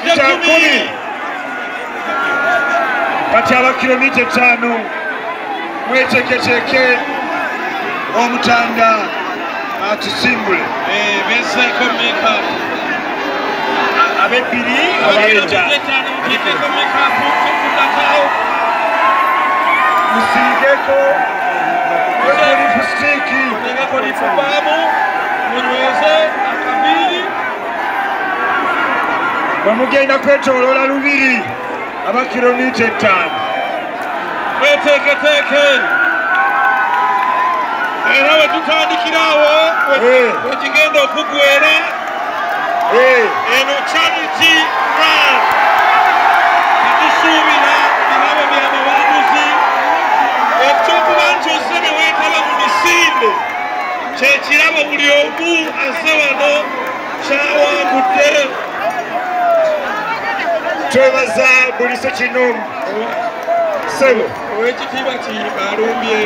mita 10 kati abakilomita 5 mweteketeke omutanda atusimbule ab'ebbiri abaleta musiigeko lipusitiki bamugenda kwetoloola Lubiri aba kilomita 5 weteeketeeke era wetutandikirawo wekigenda okugwera eno charity run tetusuubira birabo byabawanguzi ekyokuba nti ose ne weetaba mu misinde kyekirabo buli omu aze wano kyawangudde twebaza buli sekinomu sebo owekitiibwa ki alumbye